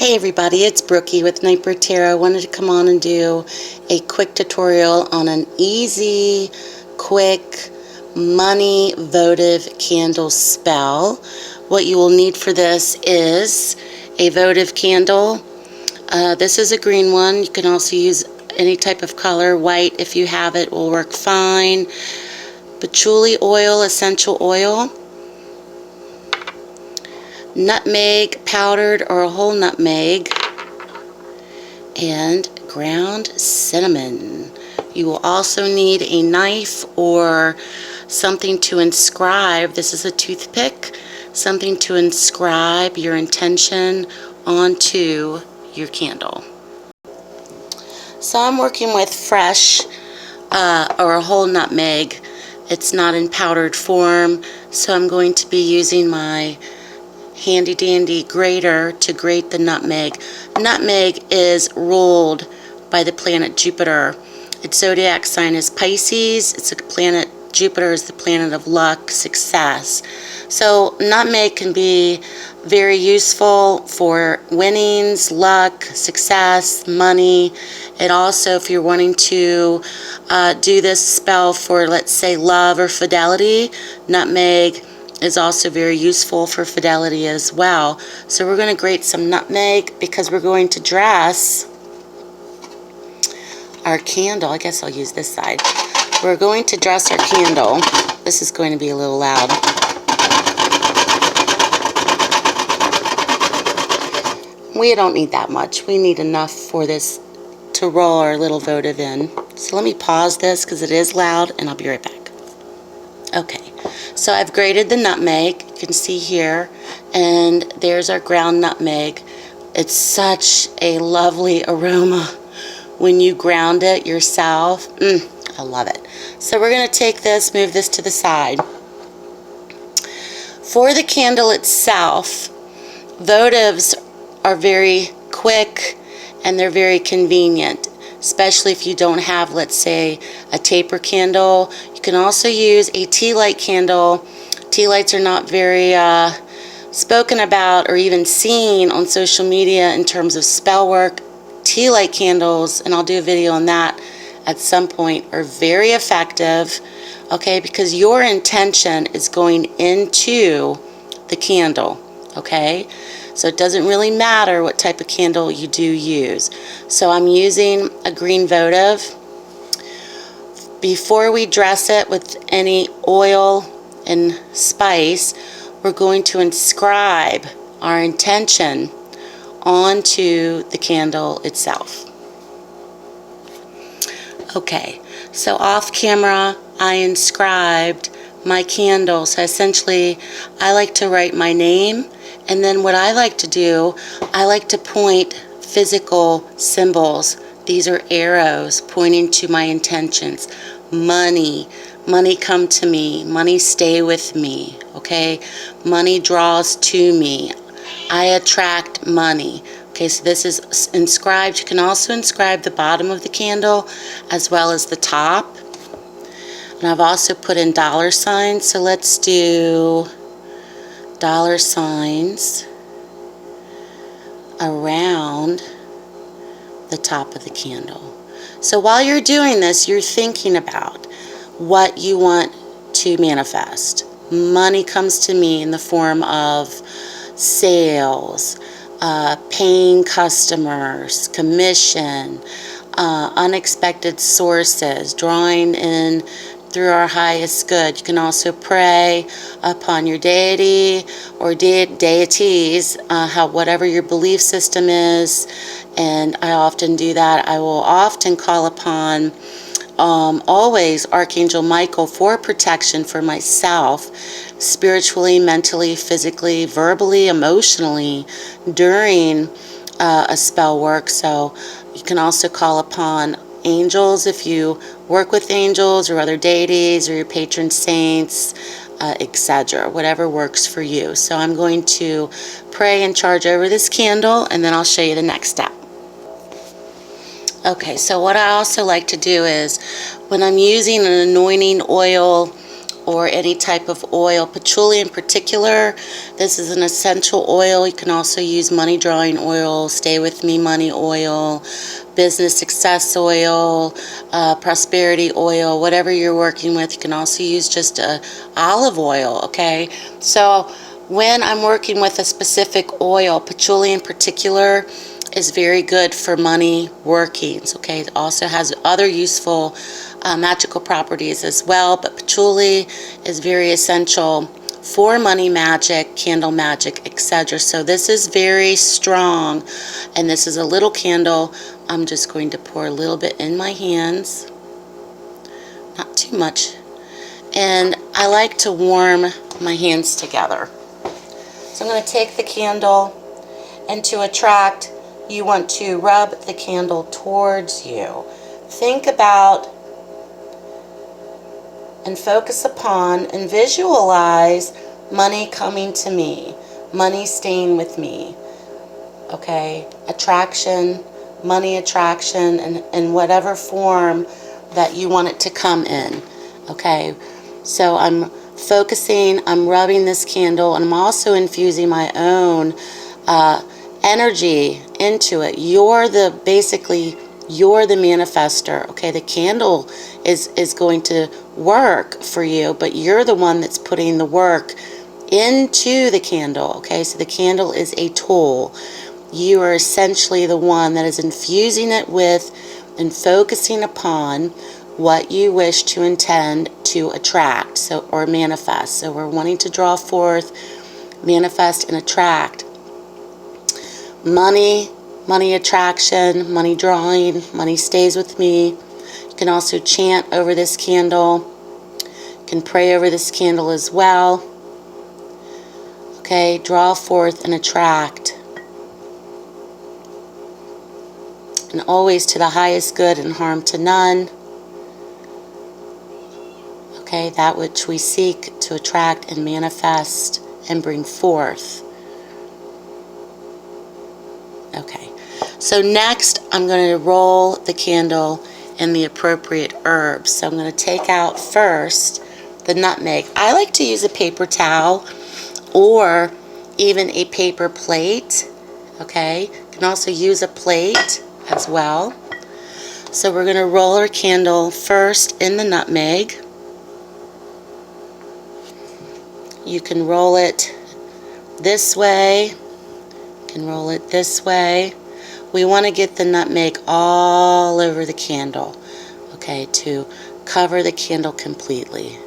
Hey everybody, it's Brookie with Nightbird Tarot. I wanted to come on and do a quick tutorial on an easy, quick money votive candle spell. What you will need for this is a votive candle. This is a green one. You can also use any type of color. White, if you have it, will work fine. Patchouli oil, essential oil. Nutmeg, powdered or a whole nutmeg, and ground cinnamon. You will also need a knife or something to inscribe. This is a toothpick, something to inscribe your intention onto your candle. So I'm working with fresh or a whole nutmeg. It's not in powdered form, so I'm going to be using my handy dandy grater to grate the nutmeg. Nutmeg is ruled by the planet Jupiter. Its zodiac sign is Pisces. It's a planet, Jupiter is the planet of luck, success. So nutmeg can be very useful for winnings, luck, success, money. It also, if you're wanting to do this spell for, let's say, love or fidelity, nutmeg is also very useful for fidelity as well. So we're going to grate some nutmeg because we're going to dress our candle. I guess I'll use this side. We're going to dress our candle. This is going to be a little loud. We don't need that much. We need enough for this to roll our little votive in. So let me pause this because it is loud and I'll be right back. Okay, so I've grated the nutmeg, you can see here, and there's our ground nutmeg. It's such a lovely aroma when you ground it yourself. I love it. So we're going to take this, move this to the side. For the candle itself, votives are very quick and they're very convenient, especially if you don't have, let's say, a taper candle. You can also use a Tealight candle. Tealights are not very spoken about or even seen on social media in terms of spell work. Tealight candles, and I'll do a video on that at some point, are very effective, okay, because your intention is going into the candle, okay? So it doesn't really matter what type of candle you do use. So I'm using a green votive. Before we dress it with any oil and spice, we're going to inscribe our intention onto the candle itself. Okay, so off camera I inscribed my candle. So essentially I like to write my name, and then what I like to do, I like to point physical symbols. These are arrows pointing to my intentions. Money, money come to me, money stay with me, okay? Money draws to me. I attract money. Okay, so this is inscribed. You can also inscribe the bottom of the candle as well as the top. And I've also put in dollar signs, so let's do dollar signs around the top of the candle. So while you're doing this, you're thinking about what you want to manifest. Money comes to me in the form of sales, paying customers, commission, unexpected sources, drawing in through our highest good. You can also pray upon your deity or deities, whatever your belief system is, and I often do that. I will often call upon always Archangel Michael for protection for myself, spiritually, mentally, physically, verbally, emotionally, during a spell work. So you can also call upon angels if you work with angels or other deities or your patron saints, etc. Whatever works for you. So I'm going to pray and charge over this candle, and then I'll show you the next step. Okay, so what I also like to do is when I'm using an anointing oil or any type of oil. Patchouli in particular, this is an essential oil. You can also use money drawing oil, stay with me money oil, business success oil, prosperity oil, whatever you're working with. You can also use just olive oil, okay? So when I'm working with a specific oil, patchouli in particular is very good for money workings, okay? It also has other useful magical properties as well, but patchouli is very essential for money magic, candle magic, etc. So this is very strong, and this is a little candle. I'm just going to pour a little bit in my hands, not too much, and I like to warm my hands together. So I'm going to take the candle, and to attract, you want to rub the candle towards you. Think about and focus upon and visualize money coming to me, money staying with me, okay? Attraction, money attraction, in whatever form that you want it to come in, okay? So I'm focusing, I'm rubbing this candle, and I'm also infusing my own energy into it. You're the manifester, okay? The candle is going to work for you, but you're the one that's putting the work into the candle, okay? So the candle is a tool. You are essentially the one that is infusing it with and focusing upon what you wish to intend to attract, so, or manifest. So we're wanting to draw forth, manifest, and attract money, money attraction, money drawing, money stays with me. You can also chant over this candle. You can pray over this candle as well. Okay, draw forth and attract. And always to the highest good and harm to none. Okay, that which we seek to attract and manifest and bring forth. Okay, so next I'm going to roll the candle in the appropriate herbs. So I'm going to take out first the nutmeg. I like to use a paper towel or even a paper plate. Okay, you can also use a plate as well. So we're going to roll our candle first in the nutmeg. You can roll it this way. You can roll it this way. We want to get the nutmeg all over the candle, okay, to cover the candle completely,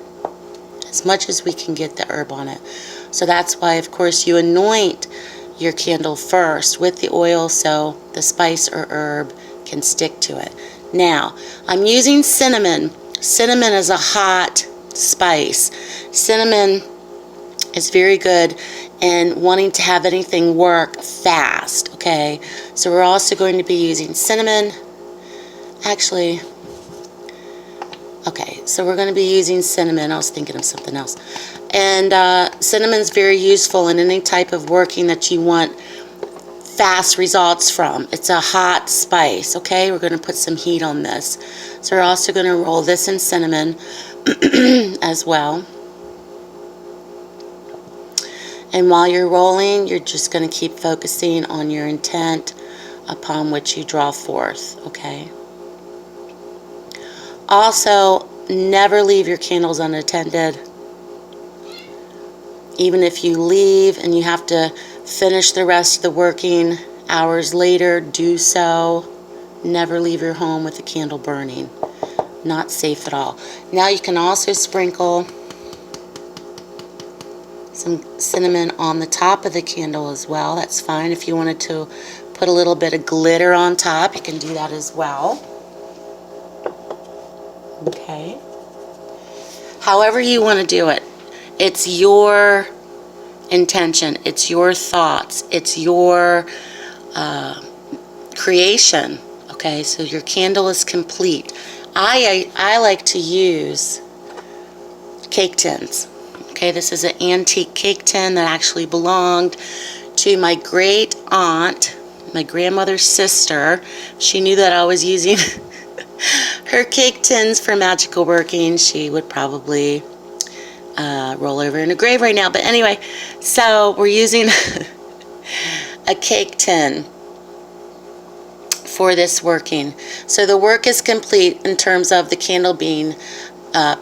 as much as we can get the herb on it. So that's why, of course, you anoint your candle first with the oil so the spice or herb can stick to it. Now, I'm using cinnamon. Cinnamon is a hot spice. Cinnamon is very good and wanting to have anything work fast, okay? So we're also going to be using cinnamon. Actually, okay, so we're going to be using cinnamon. I was thinking of something else. And cinnamon is very useful in any type of working that you want fast results from. It's a hot spice, okay? We're going to put some heat on this. So we're also going to roll this in cinnamon as well. And while you're rolling, you're just going to keep focusing on your intent upon which you draw forth, okay? Also, never leave your candles unattended. Even if you leave and you have to finish the rest of the working hours later, do so. Never leave your home with a candle burning. Not safe at all. Now you can also sprinkle some cinnamon on the top of the candle as well. That's fine. If you wanted to put a little bit of glitter on top, you can do that as well. Okay. However you want to do it. It's your intention. It's your thoughts. It's your creation. Okay, so your candle is complete. I like to use cake tins. Okay, this is an antique cake tin that actually belonged to my great aunt, my grandmother's sister. She knew that I was using her cake tins for magical working. She would probably roll over in a grave right now. But anyway, so we're using a cake tin for this working. So the work is complete in terms of the candle being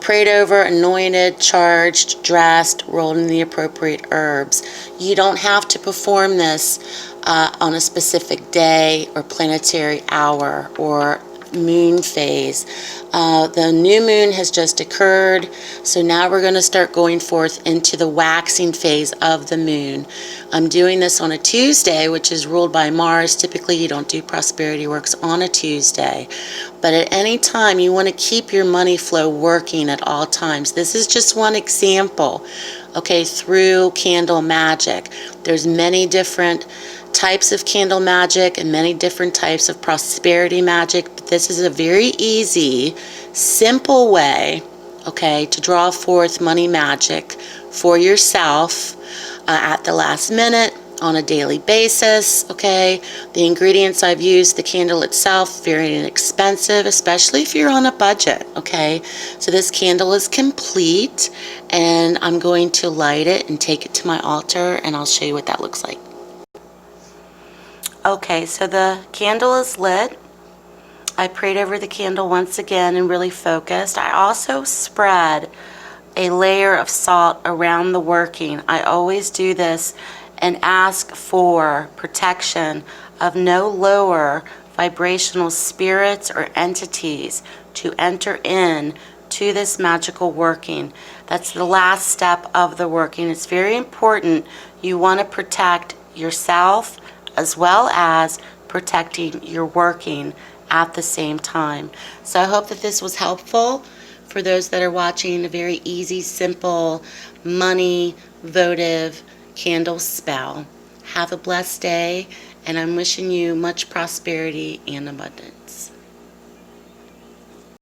prayed over, anointed, charged, dressed, rolled in the appropriate herbs. You don't have to perform this on a specific day or planetary hour or moon phase. The new moon has just occurred, so now we're going to start going forth into the waxing phase of the moon. I'm doing this on a Tuesday, which is ruled by Mars. Typically you don't do prosperity works on a Tuesday, but at any time you want to keep your money flow working at all times. This is just one example, okay, through candle magic. There's many different types of candle magic and many different types of prosperity magic, but this is a very easy, simple way, okay, to draw forth money magic for yourself at the last minute on a daily basis, okay. The ingredients I've used, the candle itself, very inexpensive, especially if you're on a budget, okay. So this candle is complete, and I'm going to light it and take it to my altar, and I'll show you what that looks like. Okay, so the candle is lit. I prayed over the candle once again and really focused. I also spread a layer of salt around the working. I always do this and ask for protection of no lower vibrational spirits or entities to enter in to this magical working. That's the last step of the working. It's very important. You want to protect yourself as well as protecting your working at the same time. So I hope that this was helpful for those that are watching. A very easy, simple, money, votive candle spell. Have a blessed day, and I'm wishing you much prosperity and abundance.